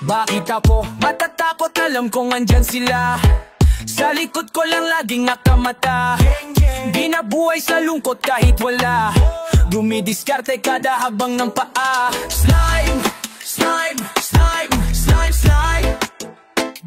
Bakit ako matatakot? Alam kong andyan sila sa likod ko lang laging nakamata. Binabuhay sa lungkot kahit wala, dumidiskarte kada habang ng paa. Slime, slime, slime, slime, slime.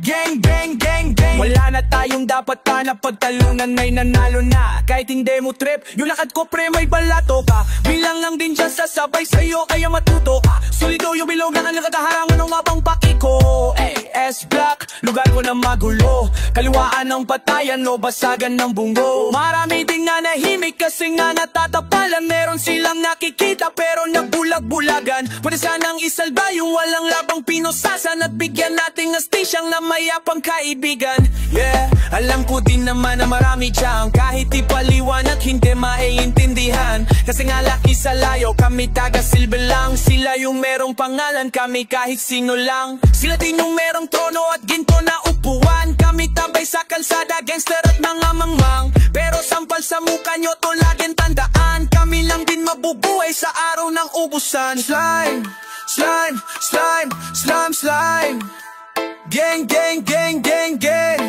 Gang, gang, gang, gang. Wala na tayong dapat pa na pagtalunan, ay nanalo na. Kahit hindi mo trip, yung lakad ko pre may balato ka. Bilang lang din dyan sasabay sa'yo kaya matuto ka. Solido yung bilog na nakataharangan ng mapang paki ko. S-Block, lugar ko na magulo. Kaliwaan ng patayan o basagan ng bungo. Marami ding nanahimik kasi nga natatapalan. Meron silang nakikita pero nagbulag-bulagan. Pwede sanang isalba yung walang labang pinosasan at bigyan nating astisyang na mayapang kaibigan. Yeah, alam ko din naman na marami dyan kahit ipaliwanag hindi maiintindihan. Kasi nga laki sa layo, kami taga-silbi lang. Sila yung merong pangalan, kami kahit sino lang. Sila din yung merong trono at ginto na upuan. Kami tabay sa kalsada, gangster at mga mangmang. Pero sampal sa mukha nyo to laging tandaan. Kami lang din mabubuhay sa araw ng ubusan. Slime, slime, slime, slime, slime. Gang, gang, gang, gang, gang.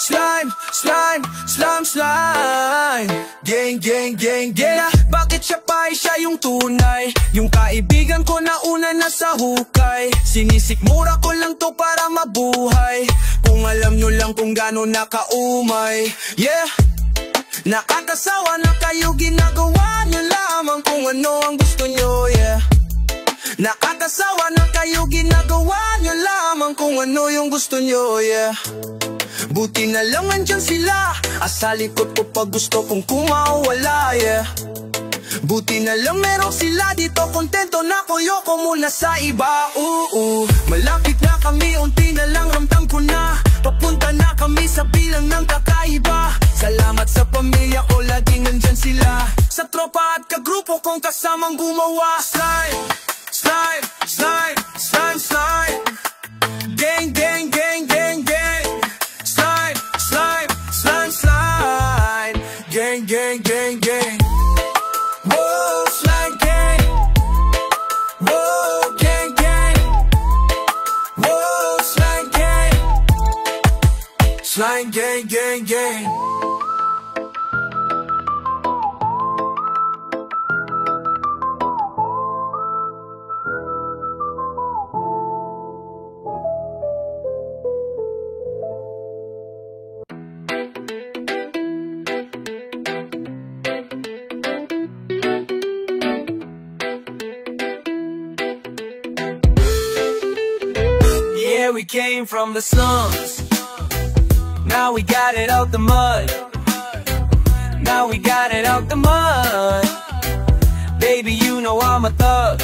Slime, slime, slime, slime. Gang, gang, gang, gang. Bakit siya pa ay siya yung tunay? Yung kaibigan ko na una na sa hukay. Sinisikmura ko lang to para mabuhay. Kung alam nyo lang kung gano'n nakaumay. Yeah, nakakasawa na kayo, ginagawa nyo lamang kung ano ang gusto nyo. Yeah, nakakasawa na kayo, ginagawa nyo lamang kung ano yung gusto nyo. Yeah, buti na lang andyan sila sa likod ko pag gusto kong kumawala. Yeah, buti na lang meron sila dito, kontento na ko, yoko muna sa iba. Malapit na kami, unti na lang ramdam ko na. Papunta na kami sa bilang ng kakaiba. Salamat sa pamilya ko, laging nandyan sila. Sa tropa at kagrupo kong kasamang gumawa. Slime, slime, slime, slime, slime. Gang, gang, gang, gang, gang. Slime, slime, slime, slime. Gang, gang, gang, gang. Whoa, slime gang. Whoa, gang, gang. Whoa, slime gang. Slime gang, gang, gang. We came from the slums, now we got it out the mud. Now we got it out the mud. Baby, you know I'm a thug.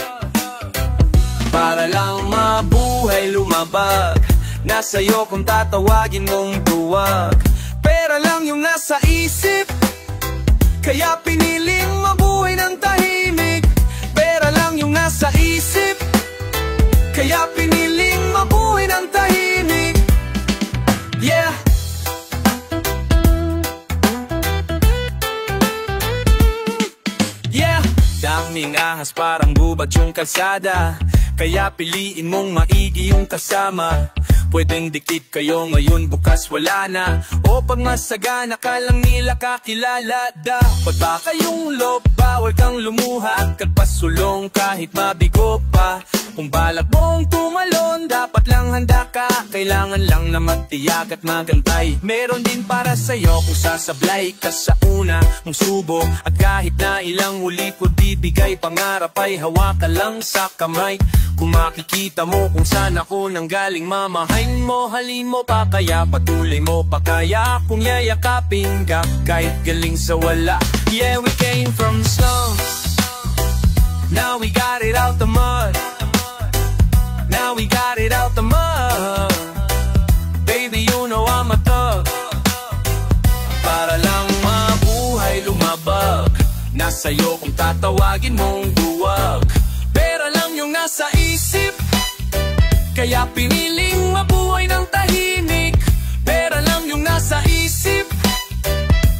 Para lang mabuhay lumabag, nasa'yo kung tatawagin mong tuwag. Pera lang yung nasa isip, kaya piniling mabuhay ng tahimik. Pera lang yung nasa isip, kaya piniling mabuhay ng tahimik. Yeah. Yeah. Daming ahas parang bubad yung kalsada, kaya piliin mong maigi yung kasama. Pwedeng dikit kayo ngayon, bukas wala na. O pag masagana ka lang nila kakilala. Dapat ba kayong lob, bawal kang lumuha at kalpasulong kahit mabigo pa. Kung balak mong tumalon, dapat lang handa ka. Kailangan lang na magtiyag at magantay. Meron din para sa'yo kung sasablay ka sa una mong subo. At kahit na ilang ulit ko bibigay, pangarap ay hawak ka lang sa kamay. Kung makikita mo kung saan ako nanggaling, mamahain mo, halin mo pa kaya, patuloy mo pa kaya. Kung yayakapin ka kahit galing sa wala. Yeah, we came from the slums, now we got it out the mud. Now we got it out the mud. Baby, you know I'm a thug. Para lang mabuhay lumabag, nasa'yo kung tatawagin mong duwag. Pera lang yung nasa isip, kaya piniling mabuhay ng tahimik. Pera lang yung nasa isip,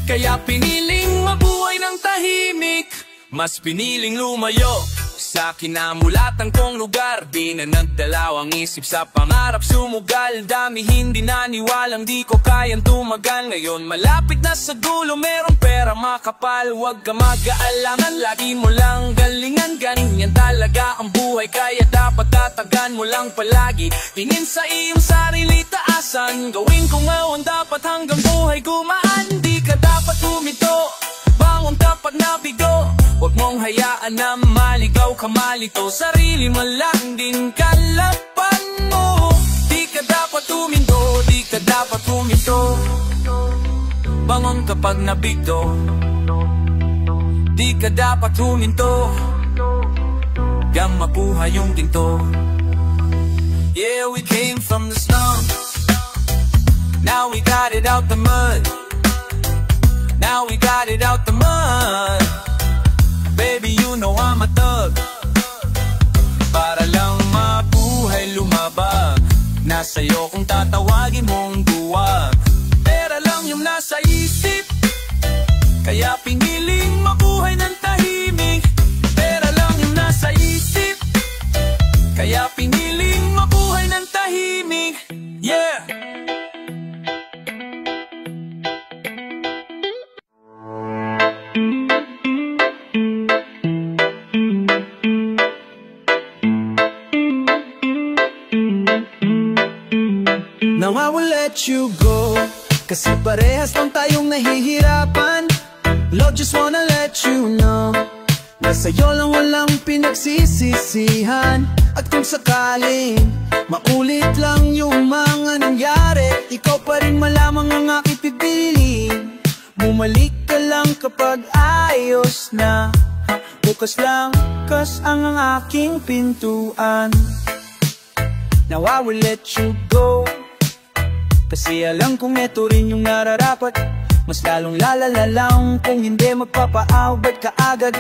kaya piniling mabuhay ng tahimik. Mas piniling lumayo sa kinamulatan kong lugar. Di na nagdalawang isip sa pangarap sumugal. Dami hindi naniwalang di ko kayang tumagal. Ngayon malapit na sa dulo, merong pera makapal. Huwag ka mag-aalangan, lagi mo lang galingan. Ganyan talaga ang buhay, kaya dapat tatagan mo lang palagi. Tingin sa iyong sarili, taasan. Gawin ko ngayon dapat hanggang buhay gumaan. Di ka dapat humito, bangon dapat nabigo. Huwag mong hayaan na maligaw ka, malito. Sarili mo lang din kalaban mo. Di ka dapat huminto, di ka dapat huminto. Bangon kapag nabigo. Di ka dapat huminto, hanggang mabuhay yung ginto. Yeah, we came from the slums, now we got it out the mud. Now we got it out the mud. Baby, you know I'm a thug. Para lang mabuhay lumabag, nasa'yo kung tatawagin mong duwag. Pera lang yung nasa isip, kaya piniling mabuhay ng tahimik. Pera lang yung nasa isip, kaya piniling mabuhay ng tahimik. Yeah! Now I will let you go, kasi parehas lang tayong nahihirapan. Lord, just wanna let you know, na sa'yo lang walang pinagsisisihan. At kung sakaling maulit lang yung mga nangyari, ikaw pa rin malamang ang aking pipiliin. Bumalik ka lang kapag ayos na, bukas lang kas ang aking pintuan. Now I will let you go, kasi alam kong ito rin yung nararapat. Mas lalong lalala lang kung hindi magpapaawat ka agad.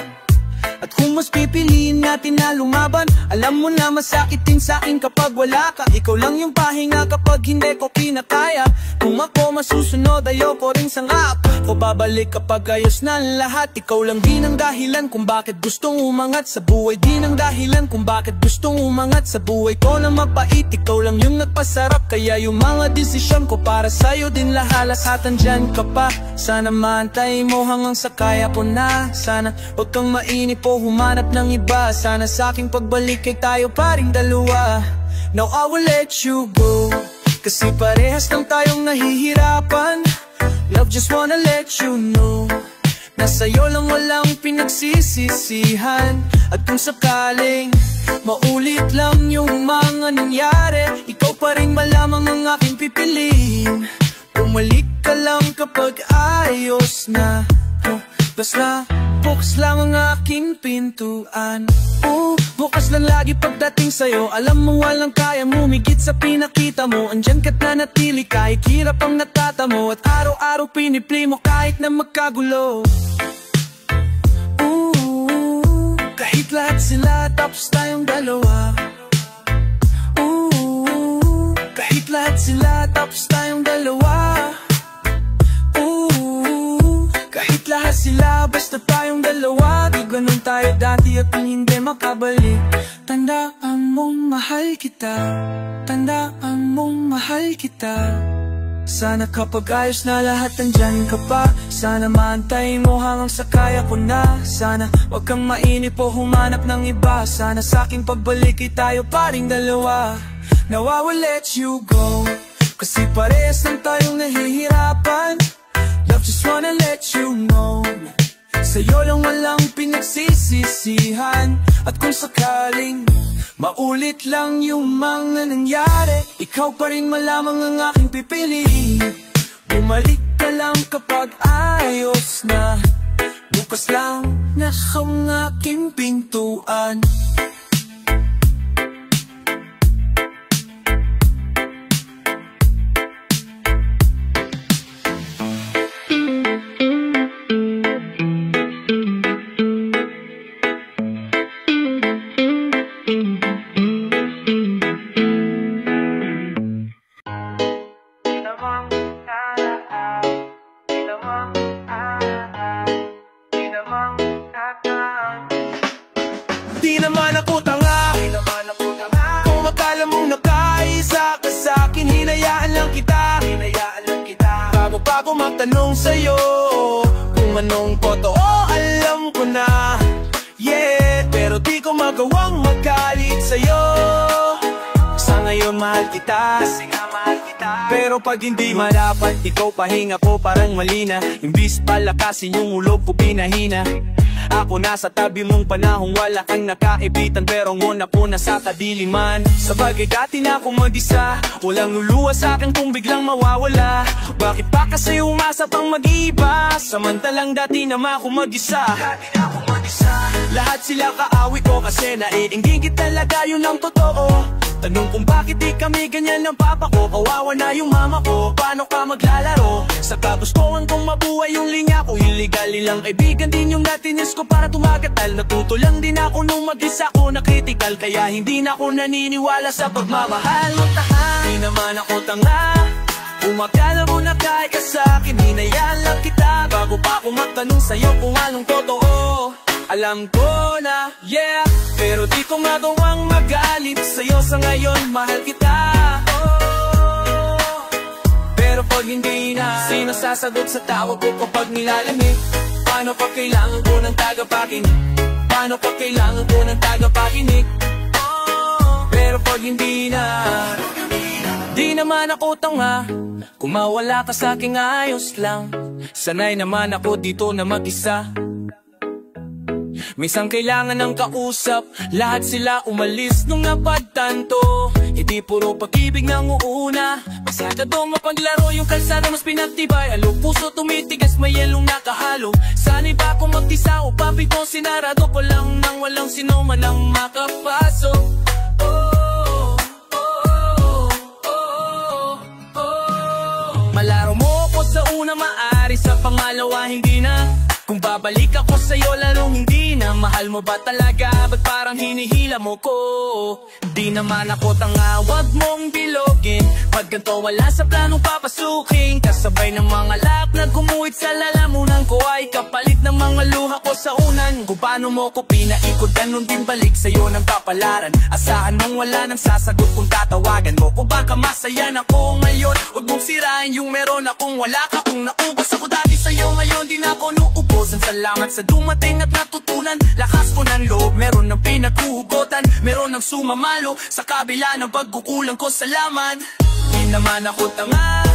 At kung mas pipiliin natin na lumaban, alam mo na masakit din sa'kin kapag wala ka. Ikaw lang yung pahinga kapag hindi ko kinakaya. Kung ako masusunod, ayoko rin sangap. O babalik kapag ayos na lahat. Ikaw lang din ang dahilan kung bakit gustong umangat sa buhay. Din ang dahilan kung bakit gustong umangat sa buhay ko na mapait. Ikaw lang yung nagpasarap, kaya yung mga desisyon ko para sa'yo din lahalasatan. Dyan ka pa, sana maantay mo hanggang sa kaya ko na. Sana huwag kang mainip o humanap ng iba. Sana sa aking pagbalik ay tayo paring dalawa. Now I will let you go, kasi parehas lang tayong nahihirapan. Love, just wanna let you know, na sa'yo lang walang pinagsisisihan. At kung sakaling maulit lang yung mga nangyari, ikaw pa rin malamang ang aking pipiliin. Bumalik ka lang kapag ayos na, basta bukas lang ang aking pintuan. Bukas lang lagi pagdating sa'yo. Alam mo walang kaya mo, migit sa pinakita mo. Andyan ka't nanatili kahit hirap ang natatamo. At araw-araw pinipli mo kahit na magkagulo. Kahit lahat sila tapos tayong dalawa. Kahit lahat sila tapos tayong dalawa. Kahit lahat sila basta tayong dalawa. Di ganun tayo dati at hindi makabalik. Tandaan mong mahal kita, tandaan mong mahal kita. Sana kapag ayos na lahat nandyan ka pa. Sana maantay mo hanggang sa kaya ko na. Sana wag kang mainip o humanap ng iba. Sana sa aking pagbalik ay tayo paring dalawa. Now I will let you go, kasi parehas lang tayong nahihirapan. Love, just wanna let you know, sa'yo lang walang pinagsisisihan. At kung sakaling maulit lang yung mga nangyari, ikaw pa rin malamang ang aking pipiliin. Bumalik ka lang kapag ayos na, bukas lang na ang aking pintuan. Di naman hinayaan lang kita, bago pa ako magtanong sa'yo kung anong totoo, alam ko na, yeah. Pero di ko magawang magalit sa'yo. Sa ngayon mahal kita, kasi nga mahal kita. Pero pag hindi madapat, ikaw pahinga ko parang malina. Imbis palakasin yung ulo ko pinahina. Ako nasa tabi mong panahong wala kang nakaibitan, pero ngon ako nasa kadiliman. Sabagay dati na ako mag-isa, walang luluwa sa'kin kung biglang mawawala. Bakit pa kasi umasa pang mag-iiba, samantalang dati naman ako mag-isa. Lahat sila kaawit ko kasi naiinggit talaga, yun ang totoo. Tanong kung bakit di kami ganyan ng papa ko, kawawa na yung mama ko, paano ka maglalaro? Sa kagustuhan kong mabuhay yung linya ko, illegal nilang kaibigan din yung natinis ko para tumagatal. Natuto lang din ako nung mag-isa ko na critical, kaya hindi na ako naniniwala sa pagmamahal. Di naman ako tanga, umakala mo na kaya ka sa'kin, hinayaan lang kita bago pa ako magtanong sa'yo kung anong totoo. Alam ko na, yeah, pero di ko magawang magalit sa'yo. Sa ngayon, mahal kita, oh. Pero pag hindi na, sino sasagot sa tawag ko kapag nilalamig? Paano pa kailangan ko ng tagapakinig? Paano pa kailangan ko ng tagapakinig? Oh. Pero pag hindi na, di naman ako tanga, kung mawala ka sa'king ayos lang. Sanay naman ako dito na mag-isa. Minsan kailangan ng kausap, lahat sila umalis nung napagtanto. Hindi puro pag-ibig nang uuna, masada doon mapaglaro yung kalsada mas pinagtibay. Alo puso tumitigas, may yelong nakahalo. Sana'y ba kung mag-isa o papito sinarado ko lang nang walang sino man ang makapasok. Malaro mo ko sa una, maari sa pangalawa hindi na. Kung babalik ako sa'yo lalong hindi na. Mahal mo ba talaga? Ba't parang hinihila mo ko? Di naman ako tanga, wag mong bilogin. Pag ganito wala sa planong papasukin. Kasabay ng mga lak na gumuhit sa lalamunan ko ay kapalit ng mga luha ko sa unan. Kung paano mo ko pinaikot, ganun din balik sa'yo ng kapalaran. Asahan mong wala nang sasagot kung tatawagan mo. Kung baka masaya na ko ngayon, wag mong sirain yung meron akong wala ka. Kung naubos ako dati sa'yo ngayon, di na ako nuubos. Salamat sa dumating at natutunan. Lakas ko ng loob, meron ng pinaghuhugotan, meron ng sumamalo sa kabila ng pagkukulang ko sa laman. Di naman ako tanga,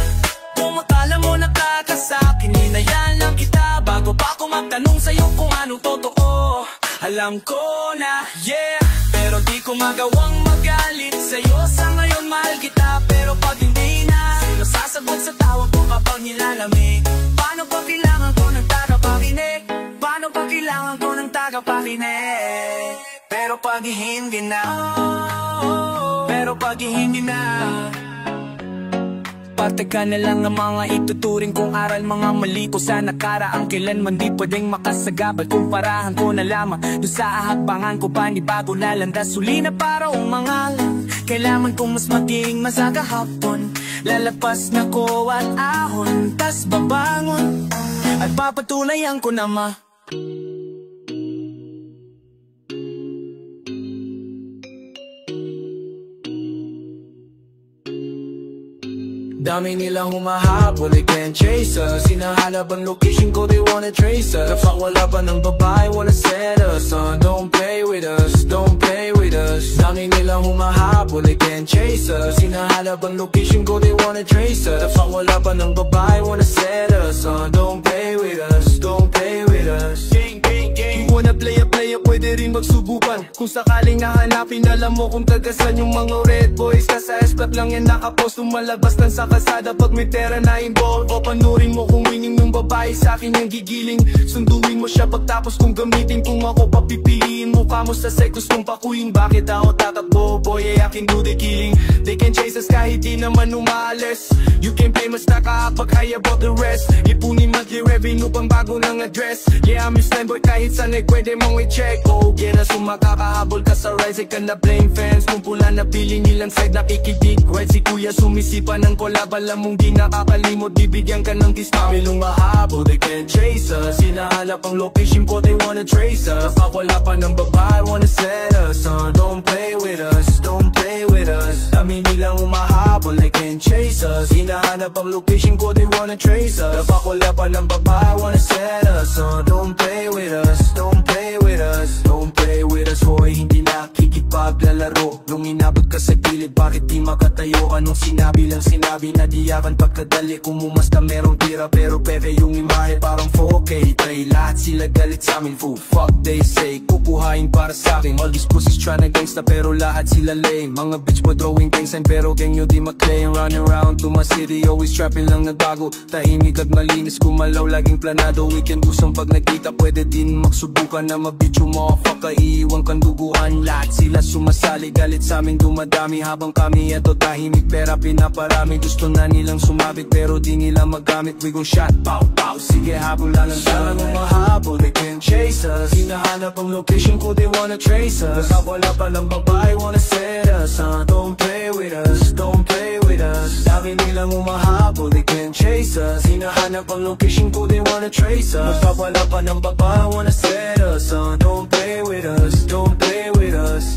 kung akala mo nakakasakin, hinayaan lang kita bago pa ako magtanong sa'yo kung anong totoo. Alam ko na, yeah, pero di ko magawang magalit sa'yo. Sa ngayon mahal kita, pero pag hindi na, sino sasagot sa tawag ko kapag nilalamig? Paano pa kailangan ko ng tagapakinig? Paano pa kailangan ko ng tagapakinig? Pero pag hindi na, pero pag hindi na, parte ka na lang ng mga ituturing kong aral. Mga mali ko sa nakaraang kailanman di pwedeng makasagabal. Kumparahan ko na lamang doon sa ahakbangan ko, panibago na landas. Suli na para umangalan, kailangan kong mas maging masagahapon. Lalapas na ko at ahon, tas babangon at papatunayan ko na dami nilang humahabol, they can't chase us. Hinahanap ang location ko, they wanna trace us. Kapag wala pa ng babae, wanna set us on. Don't play with us, don't play with us. Dami nilang humahabol, they can't chase us. Hinahanap ang location ko, they wanna trace us. Kapag wala pa ng babae, wanna set us on. Don't play with us, don't play with us. You wanna play a player, pwede rin magsubukan. Kung sakaling nahanapin, alam mo kung tagasan yung mga red boys. Nasa S-Club lang yan nakapost, lumalabas lang sa kasada pag may tera na involved. O panurin mo kung winning ng babae sa'kin yung gigiling. Sunduin mo siya pagtapos kung gamitin. Kung ako papipiliin mo ka mo sa sekus kung pakuin. Bakit ako tatakbo? Boy, I can do the killing. They can chase us kahit di naman umaalis. You can play mas nakakapag high about the rest. Ipunin monthly revenue pang bago ng address. Yeah, I'm your slime boy kahit saan ay pwede mong i-check. Oh, yeah, na sumakakahabol ka sa rise. Ay ka na blame fans. Kung pula na piling nilang side nakikidig. Right, si kuya sumisipa ng collab. Alam mong di nakakalimot, bibigyan ka ng discount. May lumahabol umahabol, they can't chase us. Hinahanap ang location ko, they wanna trace us. Kapag wala pa ng babae, wanna set us on. Don't play with us, don't play with us. Dami nilang umahabol, they can't chase us. Hinahanap ang location ko, they wanna trace us. Kapag wala pa ng babae, wanna set us on. Don't play with us, don't play with us. Don't play with us, hoy, hindi nakikipaglalaro. Nung inabot ka sa gilid, bakit di makatayo? Anong sinabi lang sinabi na diyakan pagkadali? Kumumas ka merong tira pero peke yung imahe parang 4K. Try lahat sila galit sa amin, fool, fuck they say. Kukuhain para sa akin, all these pussies tryna gangsta pero lahat sila lame. Mga bitch boy throwing gang sign pero gang nyo di maklaim. Running around to my city, always trapping lang nagbago. Tahimik at malinis, kumalaw laging planado. Weekend usang pag nagkita, pwede din magsubukan na mabitch yung motherfucker. Iiwan kang duguan, lahat sila sumasali. Galit sa amin dumadami habang kami eto tahimik. Pera pinaparami, gusto na nilang sumabit pero di nila magamit. We gon' shot, pow pow, sige habulan lang dalang umahabol, they can't chase us. Hinahanap ang location ko, they wanna trace us. Kapag wala pa ng babae, wanna set us on. Don't play with us, don't play with us. Dami nilang umahabol, they can't chase us. Hinahanap ang location ko, they wanna trace us. Kapag wala pa ng babae, wanna set us on. Don't play with us, don't play with us.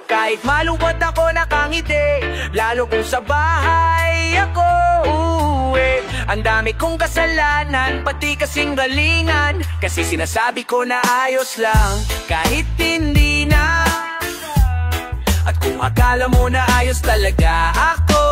Kahit malungkot ako nakangiti, lalo kung sa bahay ako uuwi. Ang dami kong kasalanan, pati kasing galingan. Kasi sinasabi ko na ayos lang, kahit hindi na. At kung akala mo na ayos talaga ako,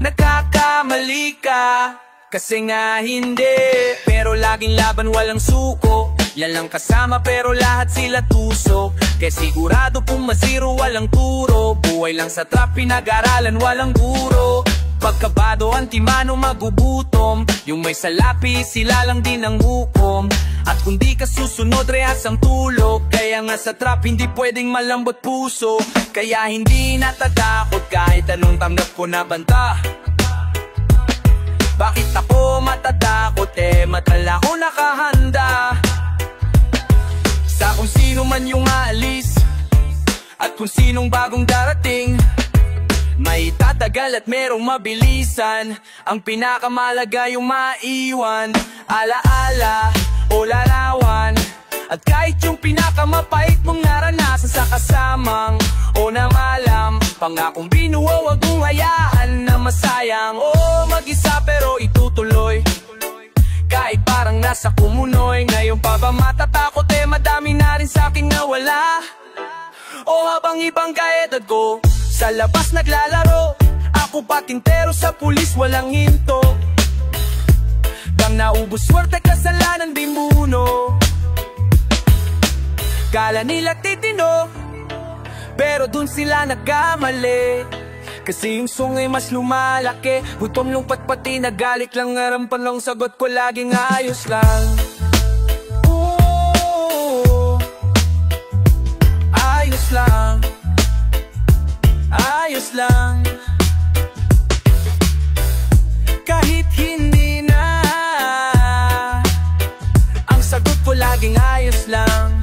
nagkakamali ka. Kasi nga hindi, pero laging laban walang suko. Yan lang kasama pero lahat sila tusok. Kaya sigurado pong masiro walang turo. Buhay lang sa trap, pinag-aralan walang guro. Pagkabado, antimano, magugutom. Yung may salapi, sila lang din ang hukom. At kung di ka susunod, rehas ang tulog. Kaya nga sa trap, hindi pwedeng malambot puso. Kaya hindi natatakot kahit anong tanggap ko na banta. Bakit ako matatakot matagal ako nakahanda. Sa kung sino man yung aalis at kung sinong bagong darating, may tatagal at merong mabilisan. Ang pinakamalaga yung maiwan, alaala o larawan. At kahit yung pinakamapait mong naranasan sa kasamang o namalam, pangakong binuo wag mong hayaan na masayang. O mag-isa pero itutuloy kahit parang nasa kumunoy. Ngayon pa ba matatakot madami na rin sa'king nawala. O habang ibang kaedad ko sa labas naglalaro, ako patintero sa pulis walang hinto. Bang naubos swerte kasalanan di muno. Kala nila titino, pero dun sila nagkamali. Kasi yung song ay mas lumalaki. Gutom lungpat pati nagalit lang, ngarampan lang sagot ko laging ayos lang. Ayos lang, ayos lang. Kahit hindi na, ang sagot ko laging ayos lang.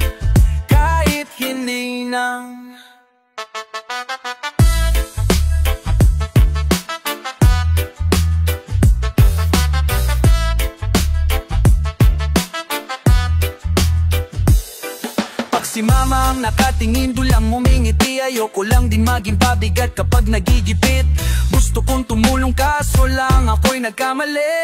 Kahit hindi na. Si mama ang nakatingin, dulang umingiti. Ayoko lang din maging pabigat kapag nagigipit. Gusto kong tumulong kaso lang ako'y nagkamali.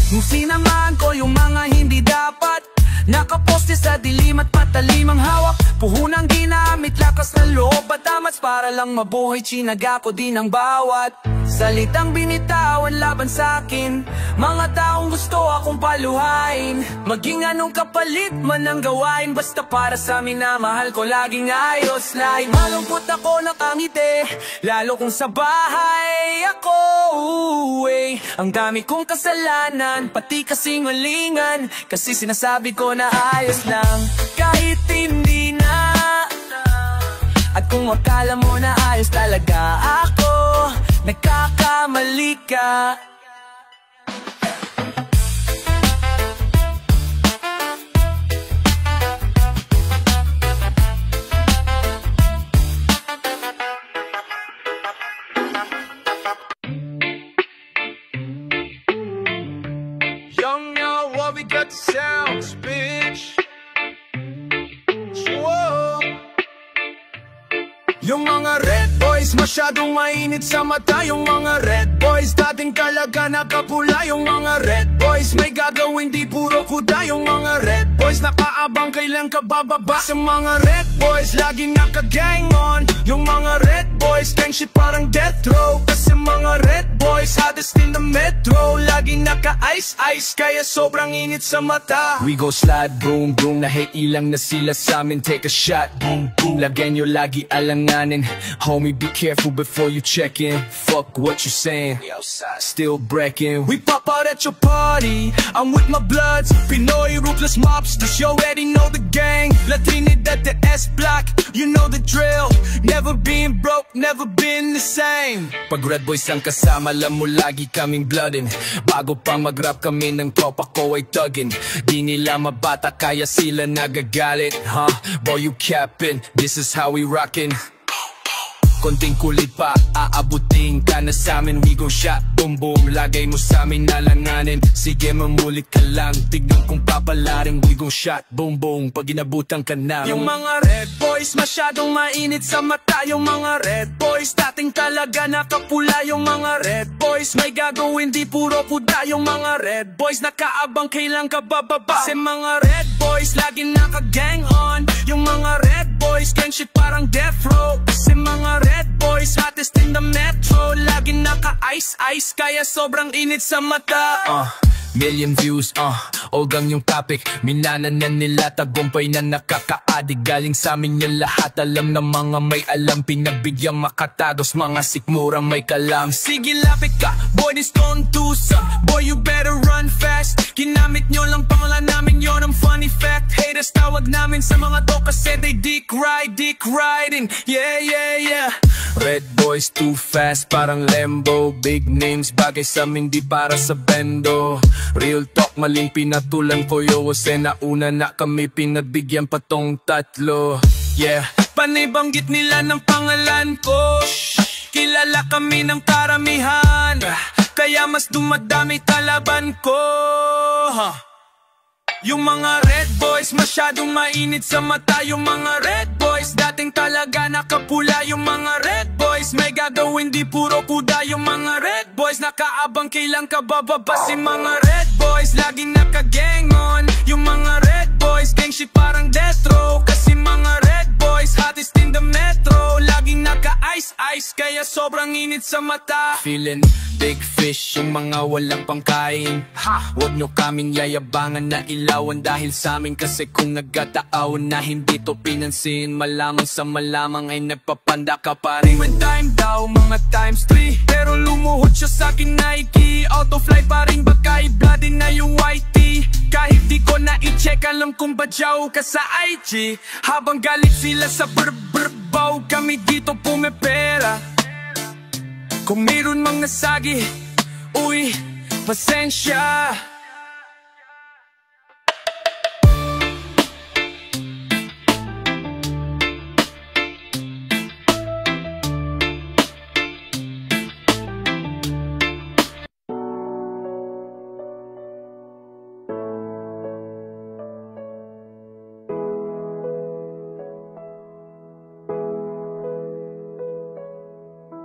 Nung sinamahan ko yung mga hindi dapat, nakaposte sa dilim at patalim ang hawak. Puhunang ginamit, lakas ng loob at amats para lang mabuhay. Chinaga ko din ang bawat salitang binitawan laban sa'kin. Mga taong gusto akong paluhain, maging anong kapalit man ang gawain. Basta para sa amin na mahal ko laging ayos. Lahing malungkot ako nakangiti, lalo kung sa bahay ako ang dami kong kasalanan, pati kasinungalingan. Kasi sinasabi ko na ayos lang kahit hindi na. At kung akala mo na ayos talaga ako, nagkakamali ka. Young now, what we got the sounds, bitch. Whoa. Yung mga red boys masyadong mainit sa mata. Yung mga red boys dating talaga nakapula. Yung mga red boys may gagawin di puro kuda. Yung mga red boys nakaabang kailan ka bababa. Sa mga red boys laging naka-gang on. Yung mga red boys gang shit parang death row. Kasi mga red boys hottest in the metro. Laging naka-ice-ice kaya sobrang init sa mata. We go slide, boom, boom. Nahe ilang na sila sa amin. Take a shot, boom, boom. Lagyan nyo lagi alanganin. Homie, be careful before you check in. Fuck what you saying, we outside, still breaking. We pop out at your party, I'm with my bloods. Pinoy ruthless mobsters, you already know the gang. Latinidad the S-Block, you know the drill. Never been broke, never been the same. Pag red boys ang kasama, alam mo lagi kaming bloodin. Bago pa mag-rap kami ng tropa ko ay tuggin. Di nila mabata kaya sila nagagalit. Huh, boy you capping, this is how we rockin'. Konting kulit pa, aabutin ka na sa'min. We gon' shot, boom boom. Lagay mo sa'min nalanganin. Sige mamulit ka lang, tignan kung papalarin. We gon' shot, boom boom. Pag inabutan ka namin. Yung mga red boys masyadong mainit sa mata. Yung mga red boys dating talaga nakapula. Yung mga red boys may gagawin di puro kuda. Yung mga red boys nakaabang kailan ka bababa. Kasi mga red boys laging naka-gang on. Yung mga red boys gang shit parang death row. Kasi mga red boys hottest in the metro. Laging naka-ice-ice kaya sobrang init sa mata. Million views, Olgang yung topic. Minanan na nila, tagumpay na nakakaadig. Galing sa amin yung lahat, alam na mga may alam. Pinagbigyan makatagos, mga sikmura may kalam. Sige lapit ka, boy this gon' do some. Boy you better run fast. Kinamit nyo lang pangalan namin, yon ang funny fact. Haters tawag namin sa mga to kasi they dick riding. Yeah, yeah, yeah. Red boys too fast, parang Lembo. Big names, bagay sa amin, di para sa bendo. Real talk, maling pinatulan ko yo. Kasi nauna na kami, pinagbigyan pa tong tatlo. Yeah. Panay banggit nila ng pangalan ko. Kilala kami ng karamihan, kaya mas dumadami kalaban ko. Yung mga red boys masyadong mainit sa mata. Yung mga red boys dating talaga nakapula. Yung mga red boys may gagawin di puro kuda. Yung mga red boys nakaabang kailan ka bababa. Si mga red boys laging naka-gang on. Yung mga red boys gang shit parang death row. Kasi mga red boys hottest in the metro. Laging naka-ice-ice kaya sobrang init sa mata. Feeling big fish, yung mga walang pangkain. Huwag nyo kaming yayabangan na ilawan dahil sa amin. Kasi kung nagkataawan na hindi to pinansin, malamang sa malamang ay nagpapanda ka pa rin. When time daw, mga times 3. Pero lumuhod siya sa akin Nike. Autofly pa rin baka i-bloody na yung YT. Kahit di ko na i-check, alam kong badyaw ka sa IG. Habang galit sila sa brr-brr-baw, kami dito pumipera. Kung mayroon mga sagi, uy, pasensya.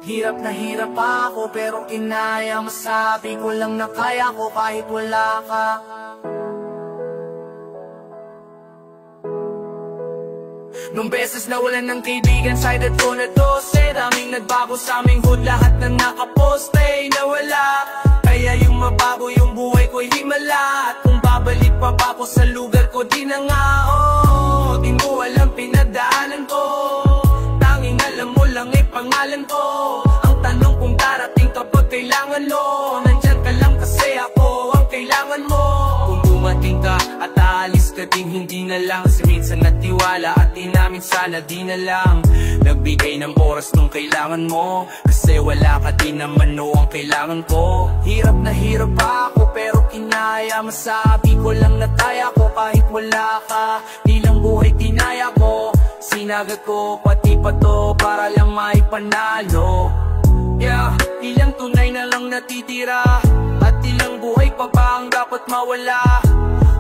Hirap na hirap ako pero kinaya. Masabi ko lang na kaya ko kahit wala ka. Nung beses na wala ng kaibigan, sided ko na 12. Daming nagbago sa aming hood, lahat na nakaposte nawala. Kaya yung mabago yung buhay ko'y himala. At kung babalik pa ba ako sa lugar ko, di na nga. Di mo alam pinagdaanan ko, tanging alam mo lang ay pangalan ko. Ang tanong kung darating kapag kailangan mo, nandyan ka lang kasi ako ang kailangan mo. Kung dumating ka at aalis ka din, hindi na lang si minsan at tiwala. At di namin sana di na lang nagbigay ng oras nung kailangan mo, kasi wala ka din naman no ang kailangan ko. Hirap na hirap pa ako pero kinaya, masabi ko lang na kaya ko kahit wala ka. Di lang buhay tinaya ko, sinagat ko pati pa to para lang maipanalo. Yeah, ilang tunay na lang natitira at ilang buhay pa ba ang dapat mawala.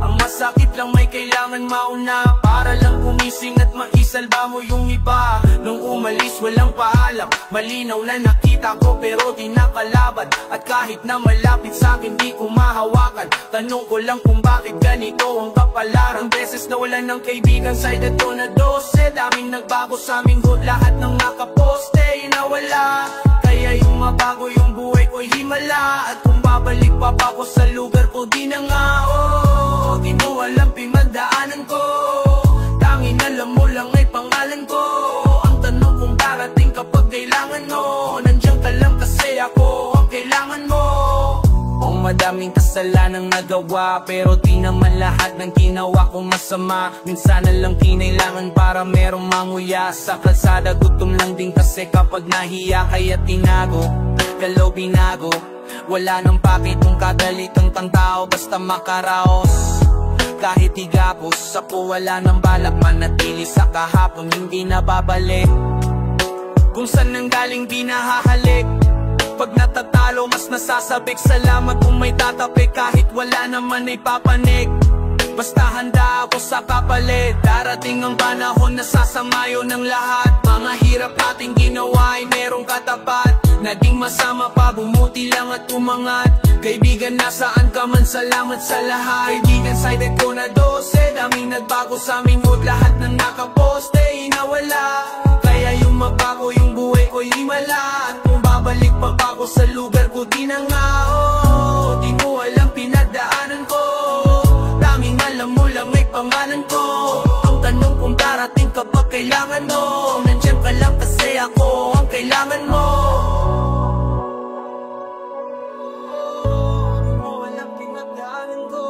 Ang masakit lang may kailangan mauna para lang gumising at maisalba mo yung iba. Nung umalis walang paalam, malinaw na nakita ko pero di nakalaban. At kahit na malapit sa'kin di ko mahawakan. Tanong ko lang kung bakit ganito ang kapalaran. Beses na wala ng kaibigan, sided ko na 12. Daming nagbago sa aming hood, lahat ng nakaposte nawala. Kaya yung mabago yung buhay ko'y himala. At kung babalik pa ba ako sa lugar ko, di na nga. Di mo alam pinagdaanan ko, tanging alam mo lang ay pangalan ko. Ang tanong kung darating kapag kailangan mo, nandiyan ka lang kasi ako ang kailangan mo. Madaming kasalanang nagawa pero di naman lahat ng ginawa ko masama. Minsan na lang kinailangan para merong manguya. Sa kalsada gutom lang din kasi kapag nahiya, kaya tinago, galaw binago. Wala nang pakit kung kadalitang tao basta makaraos. Kahit higapos ako wala nang balak manatili sa kahapon, hindi na babalik. Kung saan nang galing di nahahalik. Pag natatalo mas nasasabik, salamat kung may tatapi. Kahit wala naman ay papanik, basta handa ako sa kapalit. Darating ang panahon na sasamayo ng lahat. Mga hirap nating ginawa ay merong katapat. Naging masama pa, bumuti lang at umangat. Kaibigan nasaan ka man, salamat sa lahat. Kaibigan sided ko na 12. Daming nagbago sa aming mood, lahat na nakaposte nawala. Kaya yung mabago yung buhay ko'y himala. At kung babalik pa ba ako sa lugar ko, di na nga. Di mo alam pinagdaanan ko, tanging alam mo lang may pangalan ko. Ang tanong kung darating kapag kailangan mo, nandiyan ka lang kasi ako ang kailangan mo. Di mo alam pinagdaanan ko,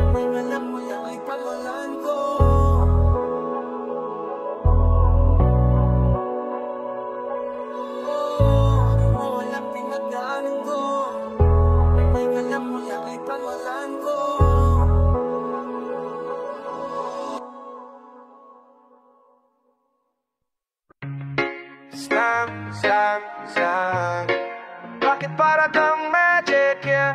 tanging alam mo lang may pangalan ko. Slam. Bakit para kang magic, yeah?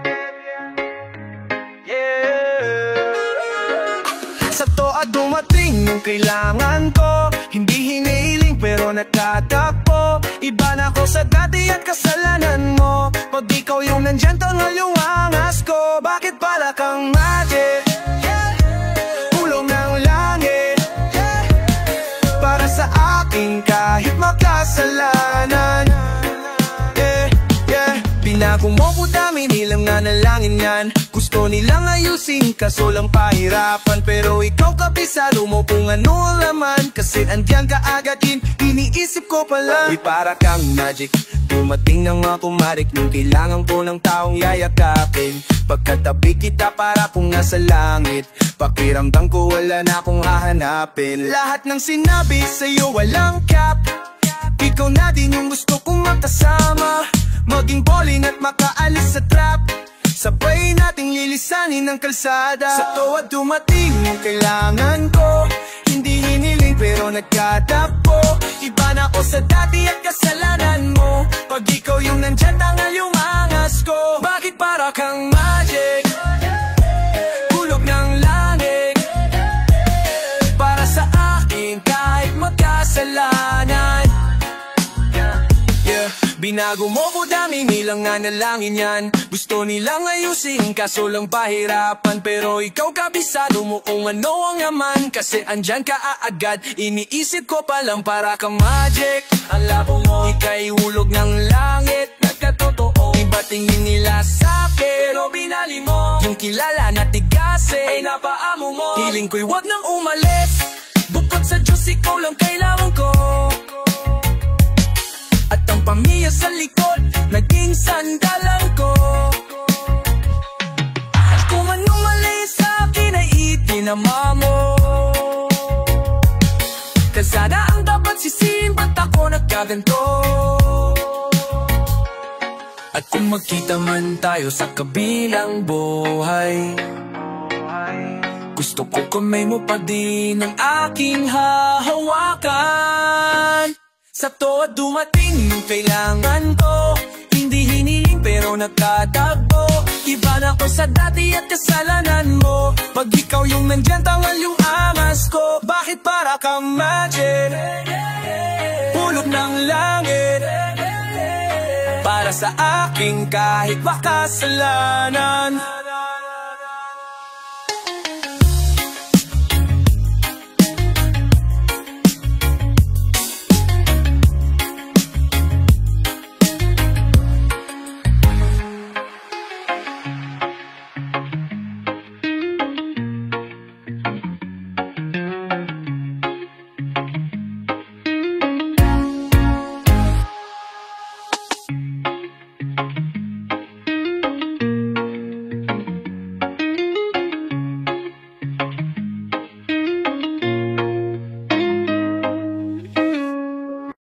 Sa toa dumating nung kailangan ko, hindi hinihiling pero nagtatakbo. Iba na ako sa dati at kasalanan mo. Pag ikaw yung nandyan, tangal yung angas ko. Bakit para kang magic, kulong ng langit, para sa akin kahit makasalanan. Pinago mo ko dami, nilang nanalangin yan. Gusto nilang ayusin kaso lang pahirapan. Pero ikaw kabisado mo kung ano ang laman. Kasi andyan ka agad din, iniisip ko pala. Di para kang magic, dumating na nga kumarik nung kailangan ko ng taong yayakapin. Pagkatabi kita para kung nasa langit, pakiramdam ko wala na akong hahanapin. Lahat ng sinabi sa'yo walang cap, ikaw na din yung gusto kong makasama. Maging bowling at makaalis sa trap, sabay nating lilisanin ang kalsada. Sa towa dumating yung kailangan ko, hindi hiniling pero nagkatapos. Iba na ako sa dati at kasalanan mo. Pag ikaw yung nandyan, tangal yung angas ko. Bakit para kang magic, kulog ng langit, para sa akin kahit magkasalanan. Binago mo ko, daming nilang nga nalangin yan. Gusto nilang ayusin, kaso lang pahirapan. Pero ikaw kabisado mo kung ano ang yaman. Kasi andyan ka aagad, iniisip ko pa lang para kang magic. Ang labo mo, ika'y hulog ng langit. Nagkatotoo, iba tingin nila sa pero binali mo. Yung kilala na tigase, ay napaamo mo. Hiling ko'y wag nang umalis. Bukod sa Diyos, ikaw lang kailangan ko. At ang pamilya sa likod, naging sandalan ko. At kung anong mali sa akin ay itinama mo. Kasana ang dapat sisihin, ba't ako nagkaganto? At kung magkita man tayo sa kabilang buhay, gusto ko kamay mo pa din ang aking hahawakan. Sa tuwa dumating nung kailangan ko, hindi hiniling pero nakatagpo. Iba na ko sa dati at kasalanan mo. Pag ikaw yung nandyan, tangal yung angas ko. Bakit para kang magic, hulog ng langit, para sa aking kahit makasalanan.